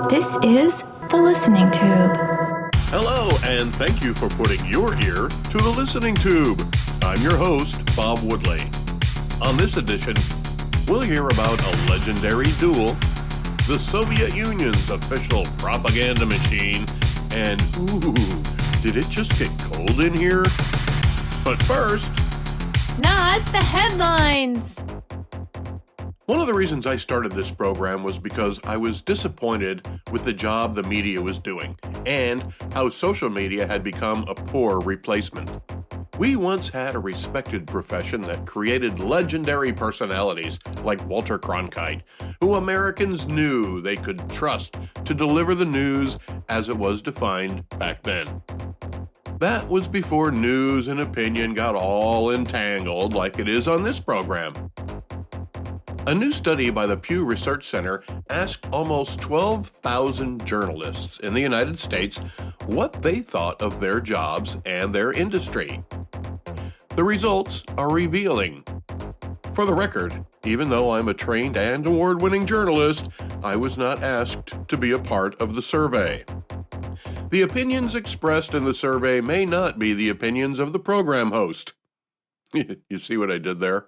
This is the Listening Tube. Hello, and thank you for putting your ear to the Listening Tube. I'm your host, Bob Woodley. On this edition, we'll hear about a legendary duel, the Soviet Union's official propaganda machine, and ooh, did it just get cold in here? But first, Not the headlines! one of the reasons I started this program was because I was disappointed with the job the media was doing and how social media had become a poor replacement. We once had a respected profession that created legendary personalities like Walter Cronkite, who Americans knew they could trust to deliver the news as it was defined back then. That was before news and opinion got all entangled like it is on this program. A new study by the Pew Research Center asked almost 12,000 journalists in the United States what they thought of their jobs and their industry. The results are revealing. For the record, even though I'm a trained and award-winning journalist, I was not asked to be a part of the survey. The opinions expressed in the survey may not be the opinions of the program host. You see what I did there?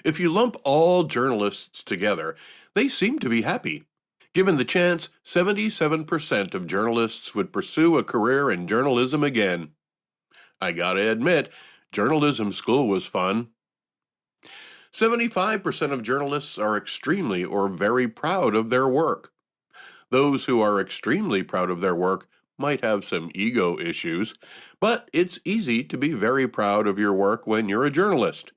If you lump all journalists together, they seem to be happy. Given the chance, 77% of journalists would pursue a career in journalism again. I gotta admit, journalism school was fun. 75% of journalists are extremely or very proud of their work. Those who are extremely proud of their work might have some ego issues, but it's easy to be very proud of your work when you're a journalist.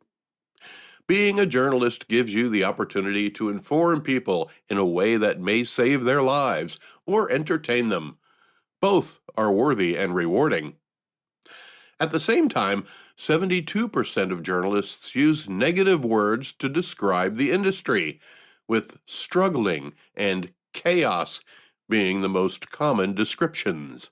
Being a journalist gives you the opportunity to inform people in a way that may save their lives or entertain them. Both are worthy and rewarding. At the same time, 72% of journalists use negative words to describe the industry, with struggling and chaos being the most common descriptions.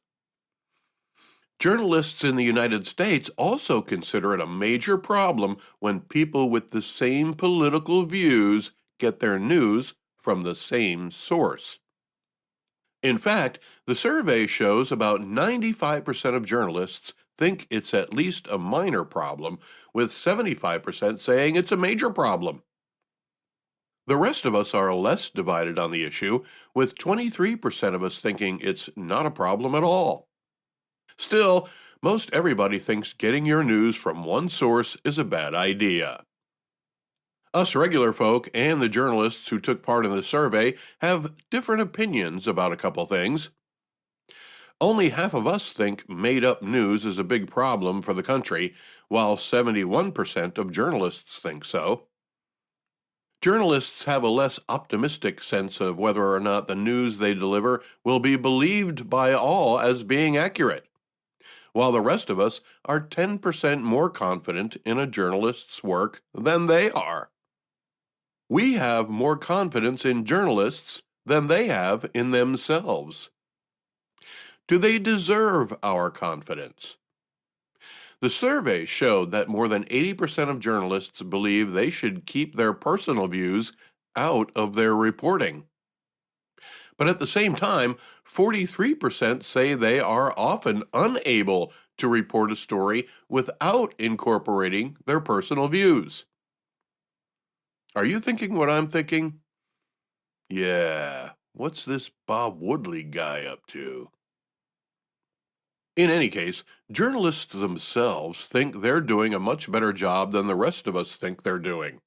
Journalists in the United States also consider it a major problem when people with the same political views get their news from the same source. In fact, the survey shows about 95% of journalists think it's at least a minor problem, with 75% saying it's a major problem. The rest of us are less divided on the issue, with 23% of us thinking it's not a problem at all. Still, most everybody thinks getting your news from one source is a bad idea. Us regular folk and the journalists who took part in the survey have different opinions about a couple things. Only half of us think made-up news is a big problem for the country, while 71% of journalists think so. Journalists have a less optimistic sense of whether or not the news they deliver will be believed by all as being accurate, while the rest of us are 10% more confident in a journalist's work than they are. We have more confidence in journalists than they have in themselves. Do they deserve our confidence? The survey showed that more than 80% of journalists believe they should keep their personal views out of their reporting. But at the same time, 43% say they are often unable to report a story without incorporating their personal views. Are you thinking what I'm thinking? Yeah, what's this Bob Woodley guy up to? In any case, journalists themselves think they're doing a much better job than the rest of us think they're doing.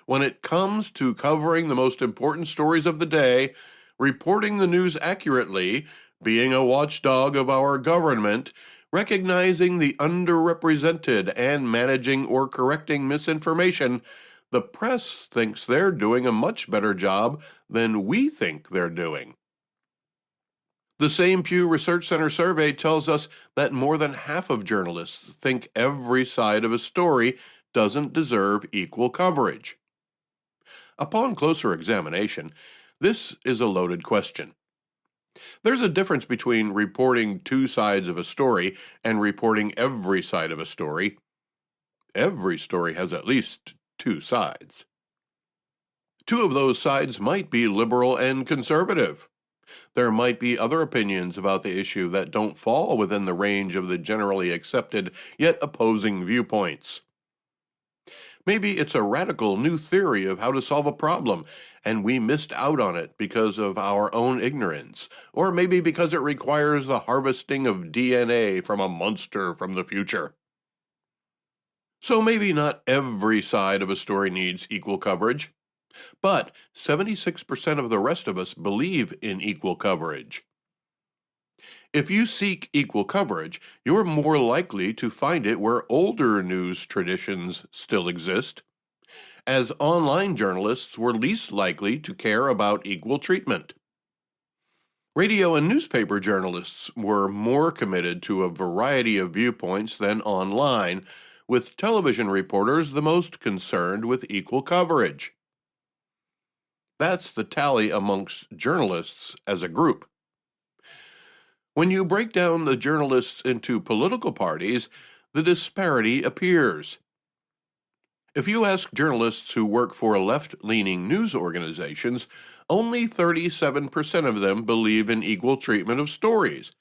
When it comes to covering the most important stories of the day, reporting the news accurately, being a watchdog of our government, recognizing the underrepresented, and managing or correcting misinformation, the press thinks they're doing a much better job than we think they're doing. The same Pew Research Center survey tells us that more than half of journalists think every side of a story doesn't deserve equal coverage. Upon closer examination, this is a loaded question. There's a difference between reporting two sides of a story and reporting every side of a story. Every story has at least two sides. Two of those sides might be liberal and conservative. There might be other opinions about the issue that don't fall within the range of the generally accepted yet opposing viewpoints. Maybe it's a radical new theory of how to solve a problem, and we missed out on it because of our own ignorance, or maybe because it requires the harvesting of DNA from a monster from the future. So maybe not every side of a story needs equal coverage, but 76% of the rest of us believe in equal coverage. If you seek equal coverage, you're more likely to find it where older news traditions still exist, as online journalists were least likely to care about equal treatment. Radio and newspaper journalists were more committed to a variety of viewpoints than online, with television reporters the most concerned with equal coverage. That's the tally amongst journalists as a group. When you break down the journalists into political parties, the disparity appears. If you ask journalists who work for left-leaning news organizations, only 37% of them believe in equal treatment of stories,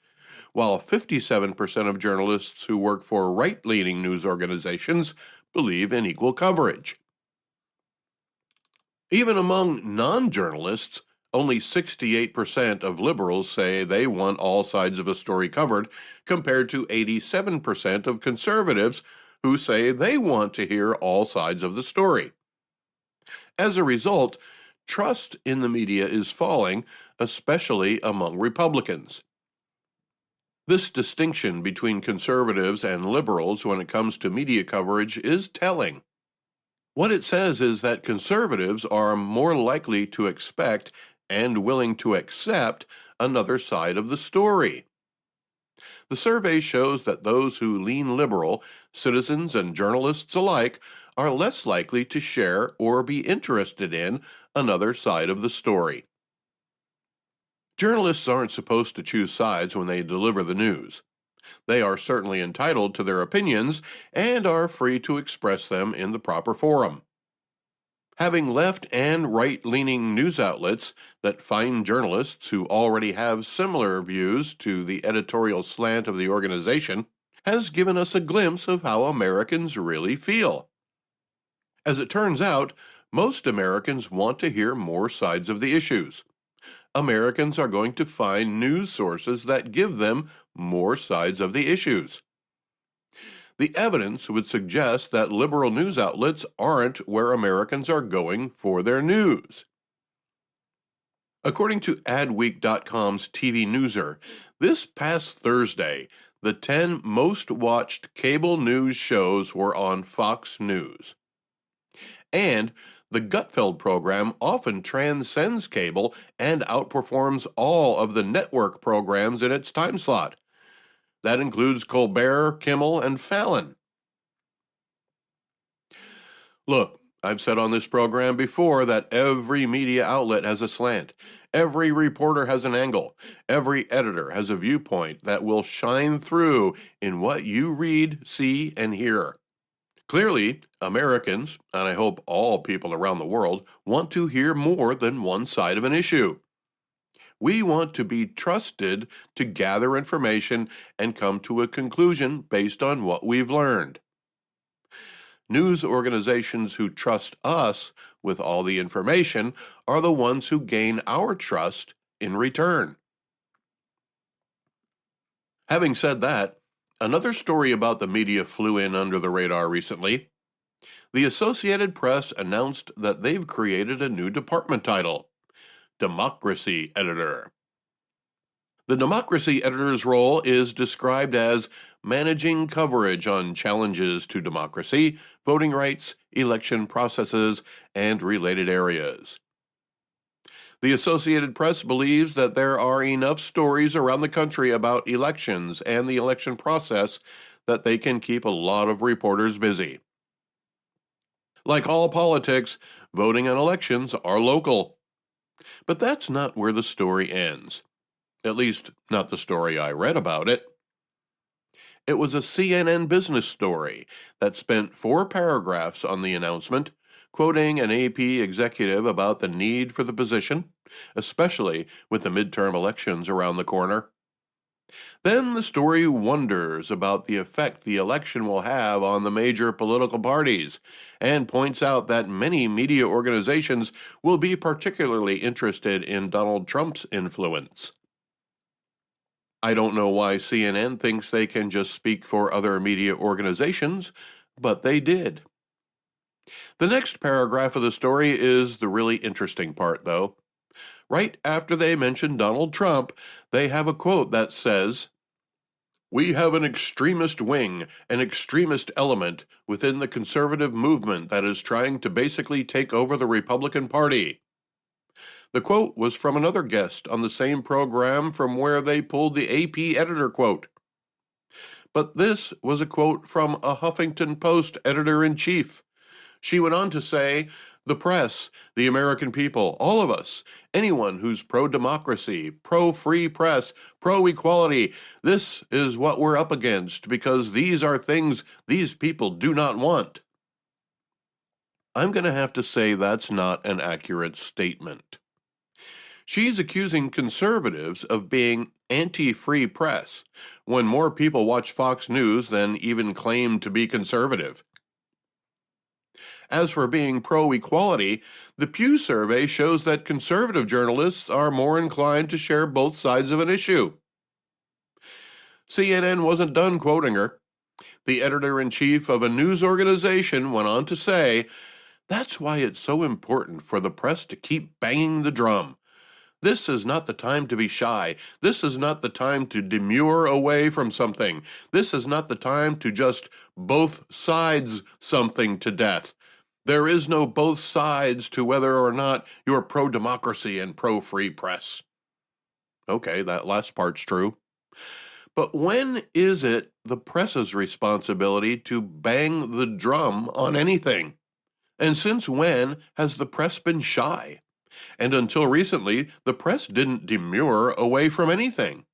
while 57% of journalists who work for right-leaning news organizations believe in equal coverage. Even among non-journalists, only 68% of liberals say they want all sides of a story covered, compared to 87% of conservatives who say they want to hear all sides of the story. As a result, trust in the media is falling, especially among Republicans. This distinction between conservatives and liberals when it comes to media coverage is telling. What it says is that conservatives are more likely to expect and willing to accept another side of the story. The survey shows that those who lean liberal, citizens and journalists alike, are less likely to share or be interested in another side of the story. Journalists aren't supposed to choose sides when they deliver the news. They are certainly entitled to their opinions and are free to express them in the proper forum. Having left and right-leaning news outlets that find journalists who already have similar views to the editorial slant of the organization has given us a glimpse of how Americans really feel. As it turns out, most Americans want to hear more sides of the issues. Americans are going to find news sources that give them more sides of the issues. The evidence would suggest that liberal news outlets aren't where Americans are going for their news. According to Adweek.com's TV Newser, this past Thursday, the 10 most watched cable news shows were on Fox News. And the Gutfeld program often transcends cable and outperforms all of the network programs in its time slot. That includes Colbert, Kimmel, and Fallon. Look, I've said on this program before that every media outlet has a slant. Every reporter has an angle. Every editor has a viewpoint that will shine through in what you read, see, and hear. Clearly, Americans, and I hope all people around the world, want to hear more than one side of an issue. We want to be trusted to gather information and come to a conclusion based on what we've learned. News organizations who trust us with all the information are the ones who gain our trust in return. Having said that, another story about the media flew in under the radar recently. The Associated Press announced that they've created a new department title, Democracy Editor. The Democracy Editor's role is described as managing coverage on challenges to democracy, voting rights, election processes, and related areas. The Associated Press believes that there are enough stories around the country about elections and the election process that they can keep a lot of reporters busy. Like all politics, voting and elections are local. But that's not where the story ends. At least, not the story I read about it. It was a CNN business story that spent 4 paragraphs on the announcement, quoting an AP executive about the need for the position, especially with the midterm elections around the corner. Then the story wonders about the effect the election will have on the major political parties and points out that many media organizations will be particularly interested in Donald Trump's influence. I don't know why CNN thinks they can just speak for other media organizations, but they did. The next paragraph of the story is the really interesting part, though. Right after they mention Donald Trump, they have a quote that says, "We have an extremist wing, an extremist element within the conservative movement that is trying to basically take over the Republican Party." The quote was from another guest on the same program from where they pulled the AP editor quote. But this was a quote from a Huffington Post editor-in-chief. She went on to say, "The press, the American people, all of us, anyone who's pro-democracy, pro-free press, pro-equality, this is what we're up against because these are things these people do not want." I'm going to have to say that's not an accurate statement. She's accusing conservatives of being anti-free press when more people watch Fox News than even claim to be conservative. As for being pro-equality, the Pew survey shows that conservative journalists are more inclined to share both sides of an issue. CNN wasn't done quoting her. The editor-in-chief of a news organization went on to say, "That's why it's so important for the press to keep banging the drum. This is not the time to be shy. This is not the time to demur away from something. This is not the time to just both sides something to death. There is no both sides to whether or not you're pro-democracy and pro-free press." Okay, that last part's true. But when is it the press's responsibility to bang the drum on anything? And since when has the press been shy? And until recently, the press didn't demur away from anything.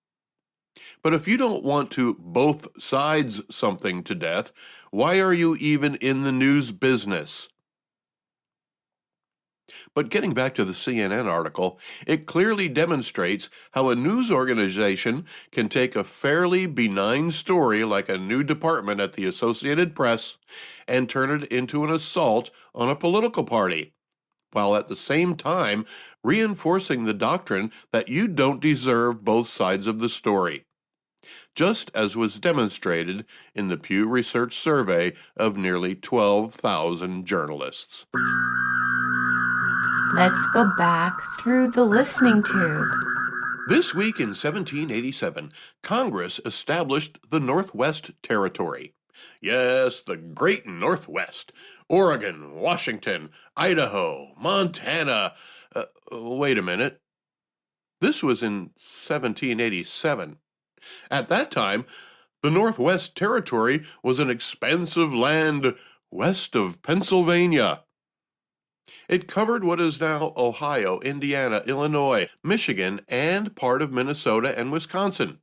But if you don't want to both sides something to death, why are you even in the news business? But getting back to the CNN article, it clearly demonstrates how a news organization can take a fairly benign story like a new department at the Associated Press and turn it into an assault on a political party, while at the same time reinforcing the doctrine that you don't deserve both sides of the story, just as was demonstrated in the Pew Research survey of nearly 12,000 journalists. Let's go back through the listening tube. This week in 1787, Congress established the Northwest Territory. Yes, the great Northwest. Oregon, Washington, Idaho, Montana. Wait a minute. This was in 1787. At that time, the Northwest Territory was an expansive land west of Pennsylvania. It covered what is now Ohio, Indiana, Illinois, Michigan, and part of Minnesota and Wisconsin.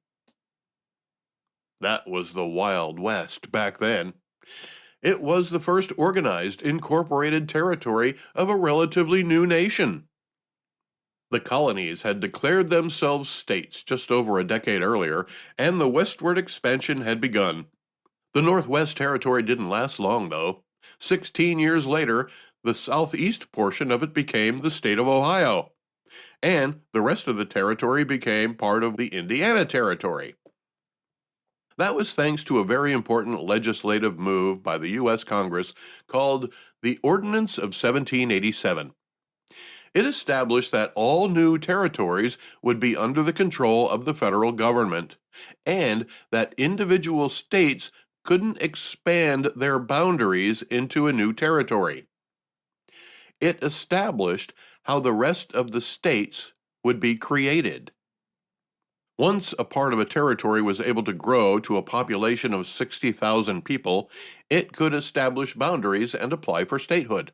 That was the Wild West back then. It was the first organized, incorporated territory of a relatively new nation. The colonies had declared themselves states just over a decade earlier, and the westward expansion had begun. The Northwest Territory didn't last long, though. 16 years later, the southeast portion of it became the state of Ohio, and the rest of the territory became part of the Indiana Territory. That was thanks to a very important legislative move by the U.S. Congress called the Ordinance of 1787. It established that all new territories would be under the control of the federal government, and that individual states couldn't expand their boundaries into a new territory. It established how the rest of the states would be created. Once a part of a territory was able to grow to a population of 60,000 people, it could establish boundaries and apply for statehood.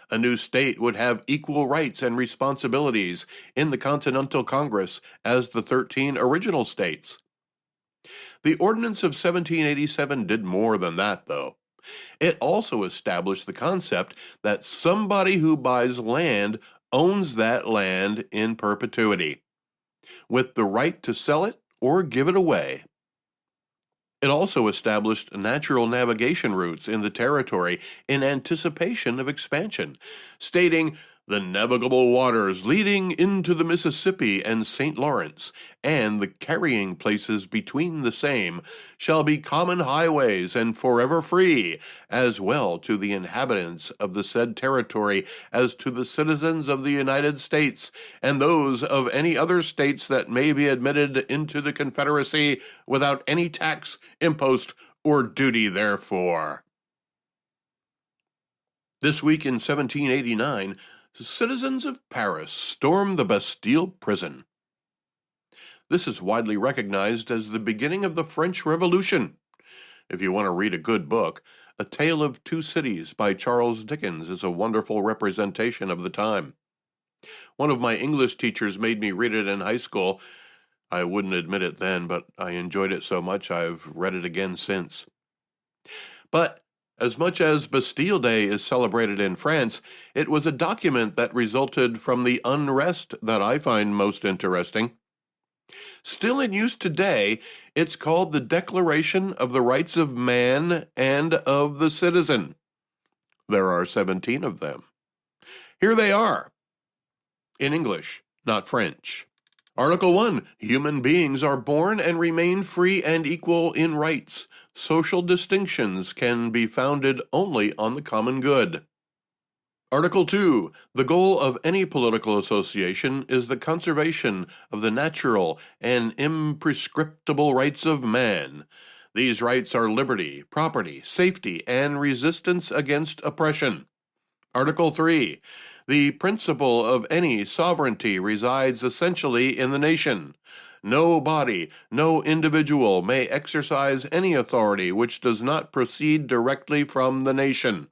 A new state would have equal rights and responsibilities in the Continental Congress as the 13 original states. The Ordinance of 1787 did more than that, though. It also established the concept that somebody who buys land owns that land in perpetuity, with the right to sell it or give it away. It also established natural navigation routes in the territory in anticipation of expansion, stating the navigable waters leading into the Mississippi and St. Lawrence, and the carrying places between the same, shall be common highways and forever free, as well to the inhabitants of the said territory as to the citizens of the United States, and those of any other states that may be admitted into the Confederacy without any tax, impost, or duty therefor. This week in 1789, citizens of Paris stormed the Bastille prison. This is widely recognized as the beginning of the French Revolution. If you want to read a good book, A Tale of Two Cities by Charles Dickens is a wonderful representation of the time. One of my English teachers made me read it in high school. I wouldn't admit it then, but I enjoyed it so much I've read it again since. But as much as Bastille Day is celebrated in France, it was a document that resulted from the unrest that I find most interesting. Still in use today, it's called the Declaration of the Rights of Man and of the Citizen. There are 17 of them. Here they are, in English, not French. Article 1. Human beings are born and remain free and equal in rights. Social distinctions can be founded only on the common good. Article 2. The goal of any political association is the conservation of the natural and imprescriptible rights of man. These rights are liberty, property, safety, and resistance against oppression. Article 3. The principle of any sovereignty resides essentially in the nation. No body, no individual may exercise any authority which does not proceed directly from the nation.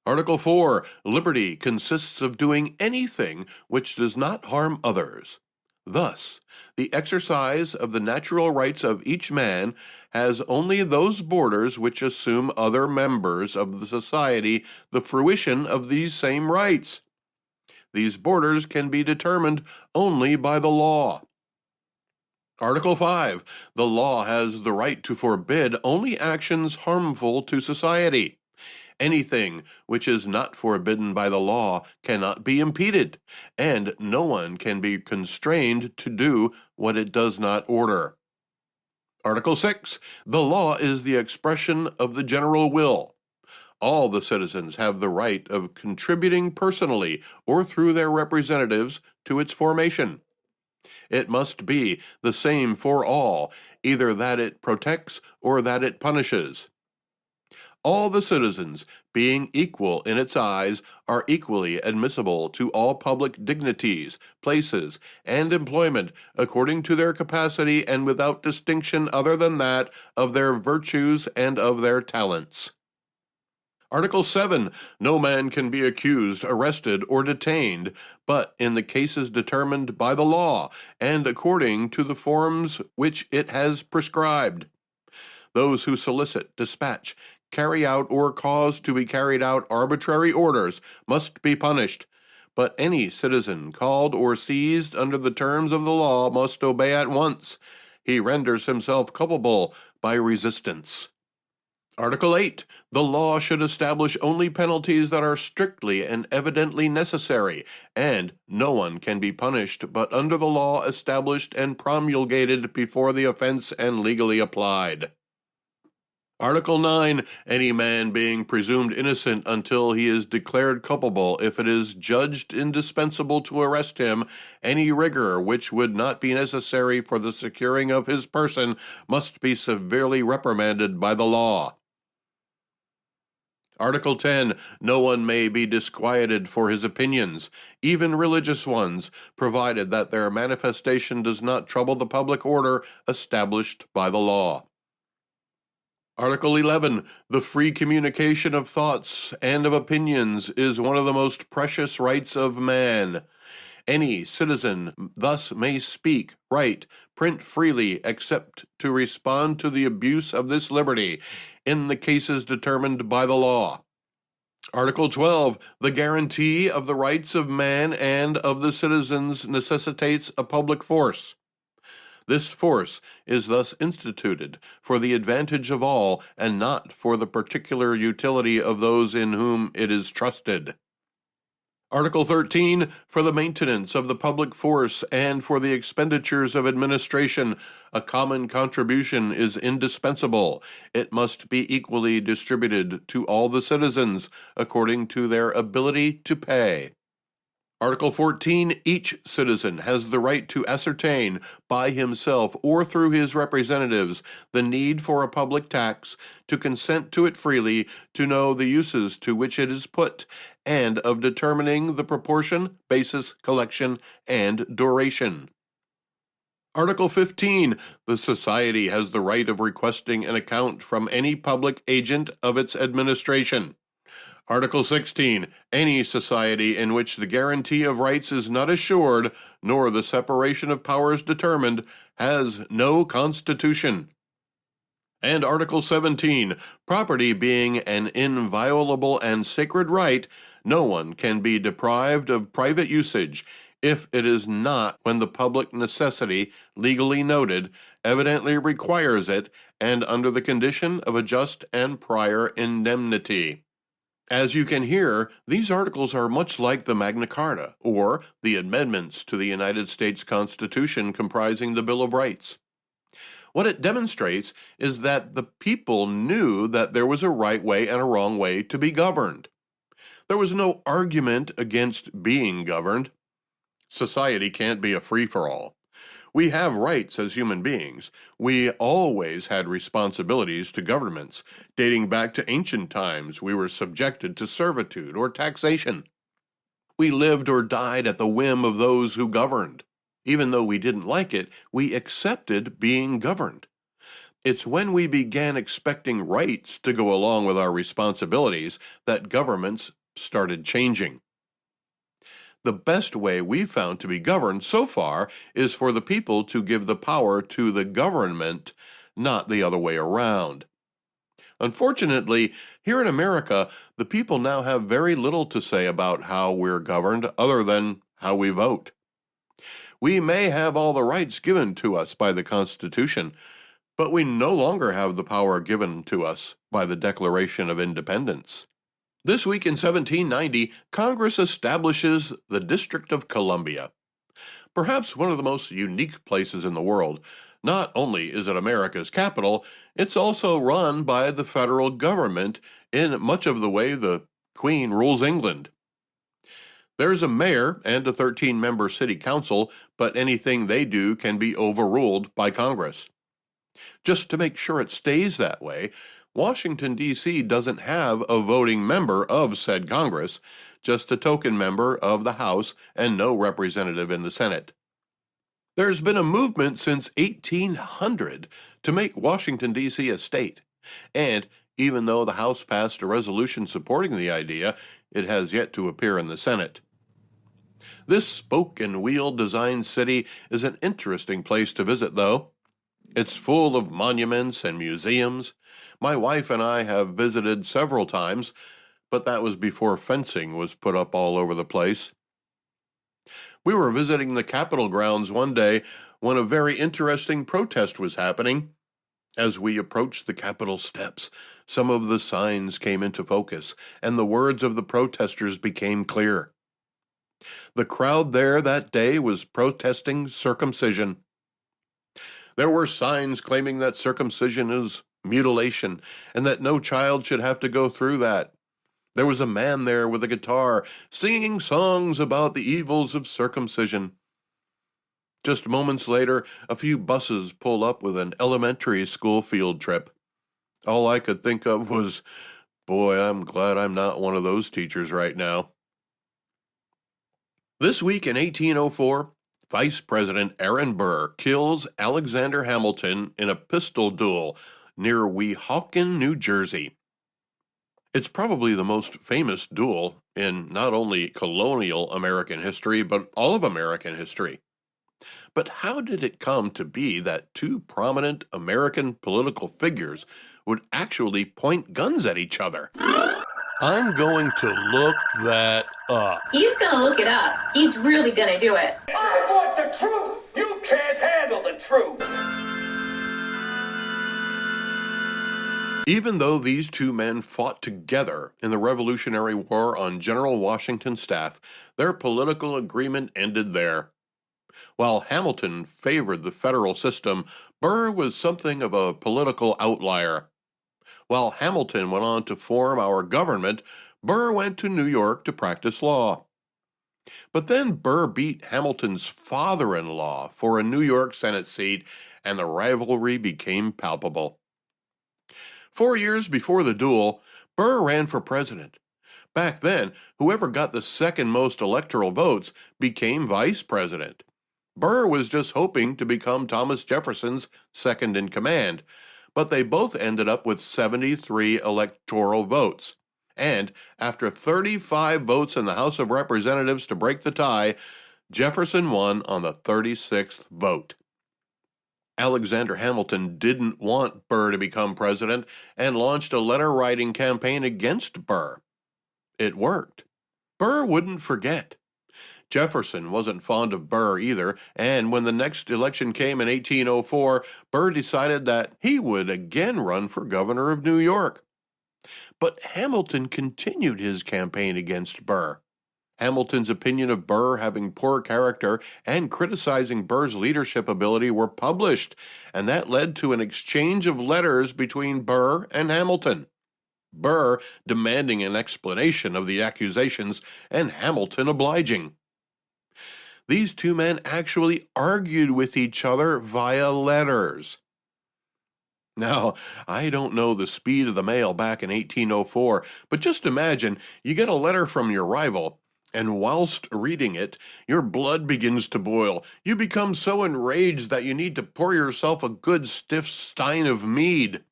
Article 4. Liberty consists of doing anything which does not harm others. Thus, the exercise of the natural rights of each man has only those borders which assume other members of the society the fruition of these same rights. These borders can be determined only by the law. Article 5. The law has the right to forbid only actions harmful to society. Anything which is not forbidden by the law cannot be impeded, and no one can be constrained to do what it does not order. Article 6. The law is the expression of the general will. All the citizens have the right of contributing personally or through their representatives to its formation. It must be the same for all, either that it protects or that it punishes. All the citizens, being equal in its eyes, are equally admissible to all public dignities, places, and employment according to their capacity and without distinction other than that of their virtues and of their talents. Article 7. No man can be accused, arrested, or detained, but in the cases determined by the law, and according to the forms which it has prescribed. Those who solicit, dispatch, carry out, or cause to be carried out arbitrary orders must be punished, but any citizen called or seized under the terms of the law must obey at once. He renders himself culpable by resistance. Article 8. The law should establish only penalties that are strictly and evidently necessary, and no one can be punished but under the law established and promulgated before the offense and legally applied. Article 9. Any man being presumed innocent until he is declared culpable, if it is judged indispensable to arrest him, any rigor which would not be necessary for the securing of his person must be severely reprimanded by the law. Article 10. No one may be disquieted for his opinions, even religious ones, provided that their manifestation does not trouble the public order established by the law. Article 11. The free communication of thoughts and of opinions is one of the most precious rights of man. Any citizen thus may speak, write, print freely, except to respond to the abuse of this liberty in the cases determined by the law. Article 12, the guarantee of the rights of man and of the citizens necessitates a public force. This force is thus instituted for the advantage of all and not for the particular utility of those in whom it is trusted. Article 13, for the maintenance of the public force and for the expenditures of administration, a common contribution is indispensable. It must be equally distributed to all the citizens according to their ability to pay. Article 14, each citizen has the right to ascertain by himself or through his representatives the need for a public tax, to consent to it freely, to know the uses to which it is put, and of determining the proportion, basis, collection, and duration. Article 15, the society has the right of requesting an account from any public agent of its administration. Article 16, any society in which the guarantee of rights is not assured, nor the separation of powers determined, has no constitution. And Article 17, property being an inviolable and sacred right, no one can be deprived of private usage, if it is not when the public necessity, legally noted, evidently requires it, and under the condition of a just and prior indemnity. As you can hear, these articles are much like the Magna Carta, or the amendments to the United States Constitution comprising the Bill of Rights. What it demonstrates is that the people knew that there was a right way and a wrong way to be governed. There was no argument against being governed. Society can't be a free-for-all. We have rights as human beings. We always had responsibilities to governments. Dating back to ancient times, we were subjected to servitude or taxation. We lived or died at the whim of those who governed. Even though we didn't like it, we accepted being governed. It's when we began expecting rights to go along with our responsibilities that governments started changing. The best way we've found to be governed so far is for the people to give the power to the government, not the other way around. Unfortunately, here in America, the people now have very little to say about how we're governed other than how we vote. We may have all the rights given to us by the Constitution, but we no longer have the power given to us by the Declaration of Independence. This week in 1790, Congress establishes the District of Columbia. Perhaps one of the most unique places in the world. Not only is it America's capital, it's also run by the federal government in much of the way the Queen rules England. There's a mayor and a 13-member city council, but anything they do can be overruled by Congress. Just to make sure it stays that way, Washington, D.C. doesn't have a voting member of said Congress, just a token member of the House and no representative in the Senate. There's been a movement since 1800 to make Washington, D.C. a state, and even though the House passed a resolution supporting the idea, it has yet to appear in the Senate. This spoke and wheel designed city is an interesting place to visit, though. It's full of monuments and museums. My wife and I have visited several times, but that was before fencing was put up all over the place. We were visiting the Capitol grounds one day when a very interesting protest was happening. As we approached the Capitol steps, some of the signs came into focus, and the words of the protesters became clear. The crowd there that day was protesting circumcision. There were signs claiming that circumcision is mutilation and that no child should have to go through that. There was a man there with a guitar singing songs about the evils of circumcision. Just moments later, a few buses pull up with an elementary school field trip. All I could think of was, boy, I'm glad I'm not one of those teachers right now. This week in 1804, Vice President Aaron Burr kills Alexander Hamilton in a pistol duel near Weehawken, New Jersey. It's probably the most famous duel in not only colonial American history, but all of American history. But how did it come to be that two prominent American political figures would actually point guns at each other? I'm going to look that up. He's gonna look it up. He's really gonna do it. I want the truth! You can't handle the truth! Even though these two men fought together in the Revolutionary War on General Washington's staff, their political agreement ended there. While Hamilton favored the federal system, Burr was something of a political outlier. While Hamilton went on to form our government, Burr went to New York to practice law. But then Burr beat Hamilton's father-in-law for a New York Senate seat, and the rivalry became palpable. 4 years before the duel, Burr ran for president. Back then, whoever got the second most electoral votes became vice president. Burr was just hoping to become Thomas Jefferson's second in command, but they both ended up with 73 electoral votes. And after 35 votes in the House of Representatives to break the tie, Jefferson won on the 36th vote. Alexander Hamilton didn't want Burr to become president and launched a letter-writing campaign against Burr. It worked. Burr wouldn't forget. Jefferson wasn't fond of Burr either, and when the next election came in 1804, Burr decided that he would again run for governor of New York. But Hamilton continued his campaign against Burr. Hamilton's opinion of Burr having poor character and criticizing Burr's leadership ability were published, and that led to an exchange of letters between Burr and Hamilton. Burr demanding an explanation of the accusations, and Hamilton obliging. These two men actually argued with each other via letters. Now, I don't know the speed of the mail back in 1804, but just imagine you get a letter from your rival, and whilst reading it, your blood begins to boil. You become so enraged that you need to pour yourself a good stiff stein of mead.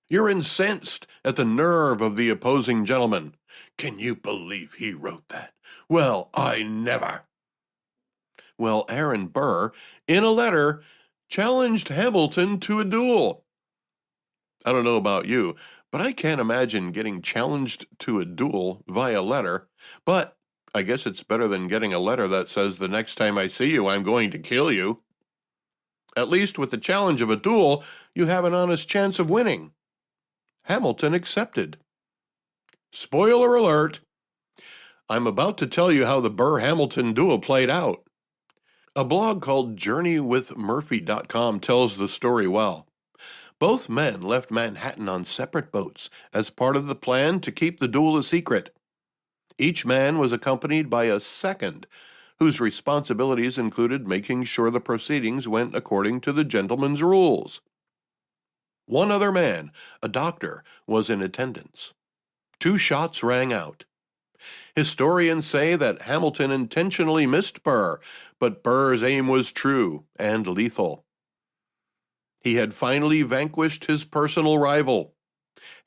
You're incensed at the nerve of the opposing gentleman. Can you believe he wrote that? Well, I never. Well, Aaron Burr, in a letter, challenged Hamilton to a duel. I don't know about you, but I can't imagine getting challenged to a duel via letter, but I guess it's better than getting a letter that says the next time I see you, I'm going to kill you. At least with the challenge of a duel, you have an honest chance of winning. Hamilton accepted. Spoiler alert! I'm about to tell you how the Burr-Hamilton duel played out. A blog called JourneyWithMurphy.com tells the story well. Both men left Manhattan on separate boats as part of the plan to keep the duel a secret. Each man was accompanied by a second, whose responsibilities included making sure the proceedings went according to the gentleman's rules. One other man, a doctor, was in attendance. 2 shots rang out. Historians say that Hamilton intentionally missed Burr, but Burr's aim was true and lethal. He had finally vanquished his personal rival.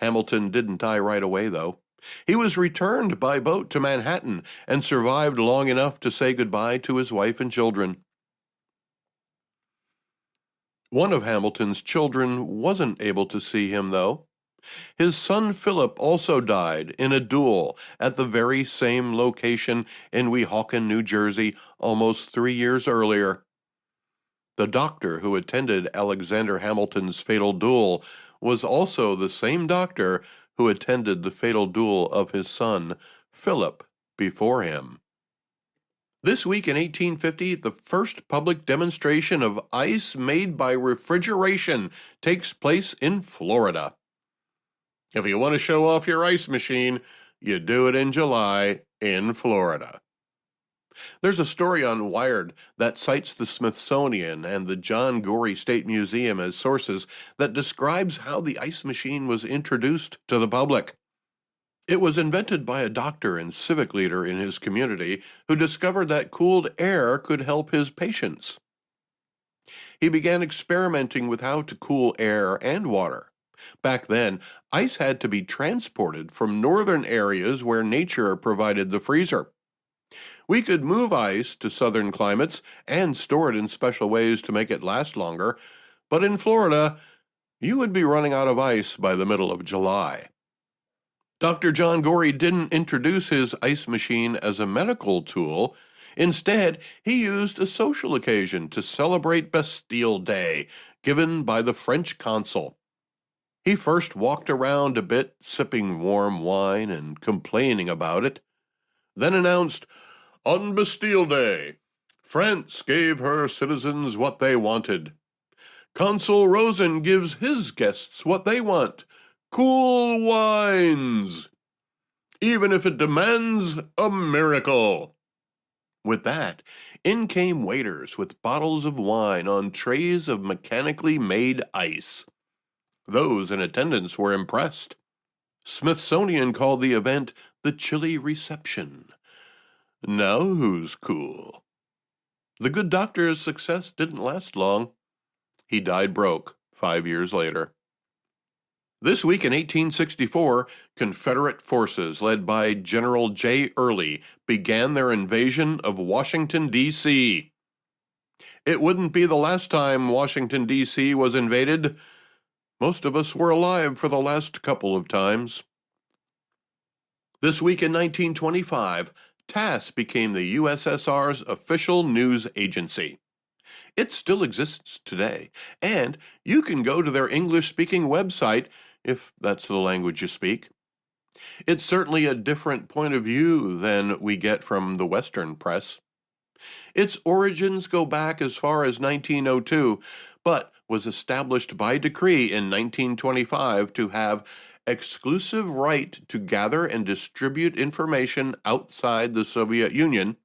Hamilton didn't die right away, though. He was returned by boat to Manhattan and survived long enough to say goodbye to his wife and children. One of Hamilton's children wasn't able to see him, though. His son Philip also died in a duel at the very same location in Weehawken, New Jersey, almost 3 years earlier. The doctor who attended Alexander Hamilton's fatal duel was also the same doctor who attended the fatal duel of his son, Philip, before him. This week in 1850, the first public demonstration of ice made by refrigeration takes place in Florida. If you want to show off your ice machine, you do it in July in Florida. There's a story on Wired that cites the Smithsonian and the John Gorey State Museum as sources that describes how the ice machine was introduced to the public. It was invented by a doctor and civic leader in his community who discovered that cooled air could help his patients. He began experimenting with how to cool air and water. Back then, ice had to be transported from northern areas where nature provided the freezer. We could move ice to southern climates and store it in special ways to make it last longer, but in Florida, you would be running out of ice by the middle of July. Dr. John Gorey didn't introduce his ice machine as a medical tool. Instead, he used a social occasion to celebrate Bastille Day, given by the French consul. He first walked around a bit, sipping warm wine and complaining about it, then announced, "On Bastille Day, France gave her citizens what they wanted. Consul Rosen gives his guests what they want, cool wines, even if it demands a miracle." With that, in came waiters with bottles of wine on trays of mechanically made ice. Those in attendance were impressed. Smithsonian called the event the Chili Reception. Now who's cool? The good doctor's success didn't last long. He died broke 5 years later. This week in 1864, Confederate forces led by General J. Early began their invasion of Washington, D.C. It wouldn't be the last time Washington, D.C. was invaded. Most of us were alive for the last couple of times. This week in 1925, TASS became the USSR's official news agency. It still exists today, and you can go to their English-speaking website if that's the language you speak. It's certainly a different point of view than we get from the Western press. Its origins go back as far as 1902, but was established by decree in 1925 to have exclusive right to gather and distribute information outside the Soviet Union,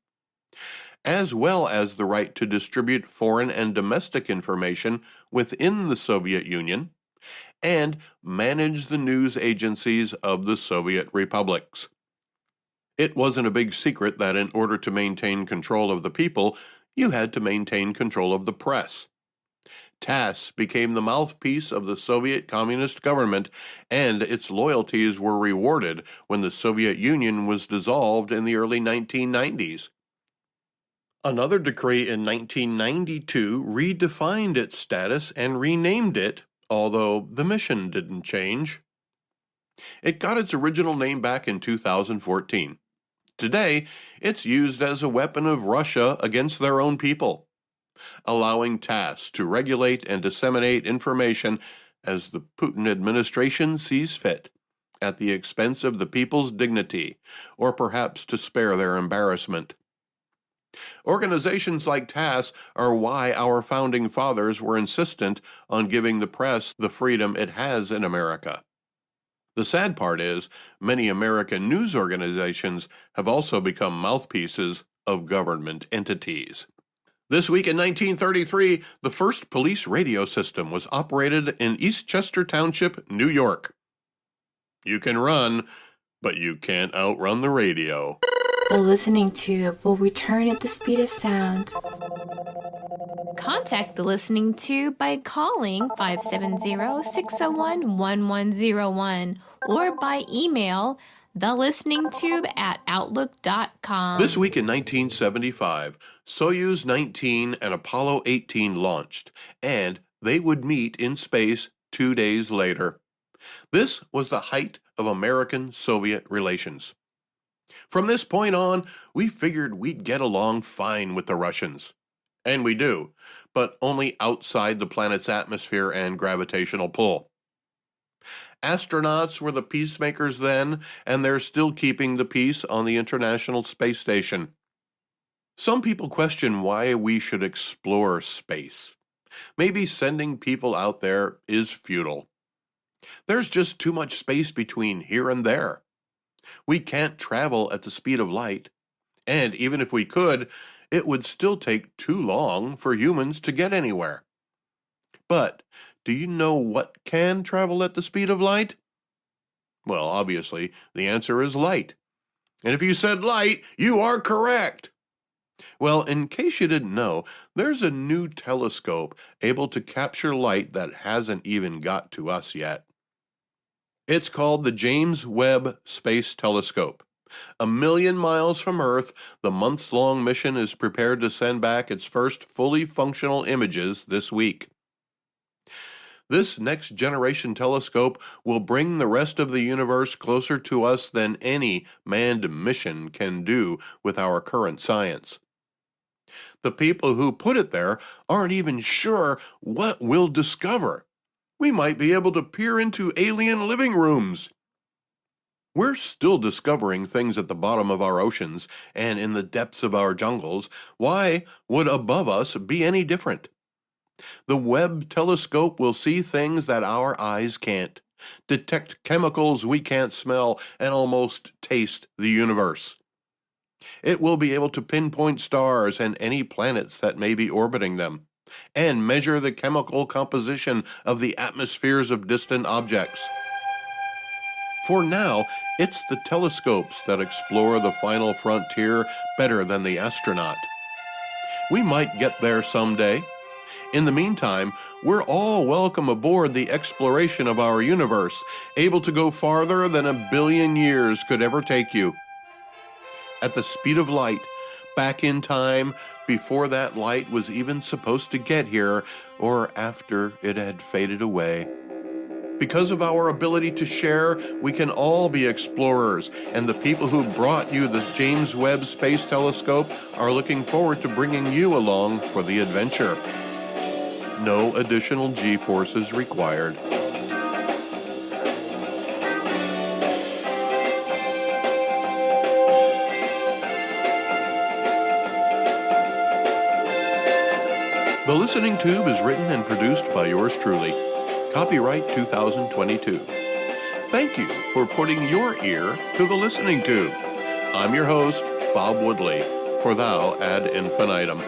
as well as the right to distribute foreign and domestic information within the Soviet Union, and manage the news agencies of the Soviet republics. It wasn't a big secret that in order to maintain control of the people, you had to maintain control of the press. TASS became the mouthpiece of the Soviet Communist government, and its loyalties were rewarded when the Soviet Union was dissolved in the early 1990s. Another decree in 1992 redefined its status and renamed it, although the mission didn't change. It got its original name back in 2014. Today, it's used as a weapon of Russia against their own people, allowing TASS to regulate and disseminate information as the Putin administration sees fit, at the expense of the people's dignity, or perhaps to spare their embarrassment. Organizations like TASS are why our founding fathers were insistent on giving the press the freedom it has in America. The sad part is, many American news organizations have also become mouthpieces of government entities. This week in 1933, the first police radio system was operated in Eastchester Township, New York. You can run, but you can't outrun the radio. The listening tube will return at the speed of sound. Contact the listening tube by calling 570-601-1101 or by email thelisteningtube@outlook.com. This week in 1975, Soyuz 19 and Apollo 18 launched, and they would meet in space 2 days later. This was the height of American-Soviet relations. From this point on, we figured we'd get along fine with the Russians. And we do, but only outside the planet's atmosphere and gravitational pull. Astronauts were the peacemakers then, and they're still keeping the peace on the International Space Station. Some people question why we should explore space. Maybe sending people out there is futile. There's just too much space between here and there. We can't travel at the speed of light, and even if we could, it would still take too long for humans to get anywhere. But do you know what can travel at the speed of light? Well, obviously, the answer is light. And if you said light, you are correct. Well, in case you didn't know, there's a new telescope able to capture light that hasn't even got to us yet. It's called the James Webb Space Telescope. 1,000,000 miles from Earth, the months-long mission is prepared to send back its first fully functional images this week. This next-generation telescope will bring the rest of the universe closer to us than any manned mission can do with our current science. The people who put it there aren't even sure what we'll discover. We might be able to peer into alien living rooms. We're still discovering things at the bottom of our oceans and in the depths of our jungles. Why would above us be any different? The Webb telescope will see things that our eyes can't, detect chemicals we can't smell, and almost taste the universe. It will be able to pinpoint stars and any planets that may be orbiting them, and measure the chemical composition of the atmospheres of distant objects. For now, it's the telescopes that explore the final frontier better than the astronaut. We might get there someday. In the meantime, we're all welcome aboard the exploration of our universe, able to go farther than 1,000,000,000 years could ever take you. At the speed of light, back in time, before that light was even supposed to get here, or after it had faded away. Because of our ability to share, we can all be explorers, and the people who brought you the James Webb Space Telescope are looking forward to bringing you along for the adventure. No additional G-forces required. The Listening Tube is written and produced by yours truly. Copyright 2022. Thank you for putting your ear to the Listening Tube. I'm your host, Bob Woodley, for Thou Ad Infinitum.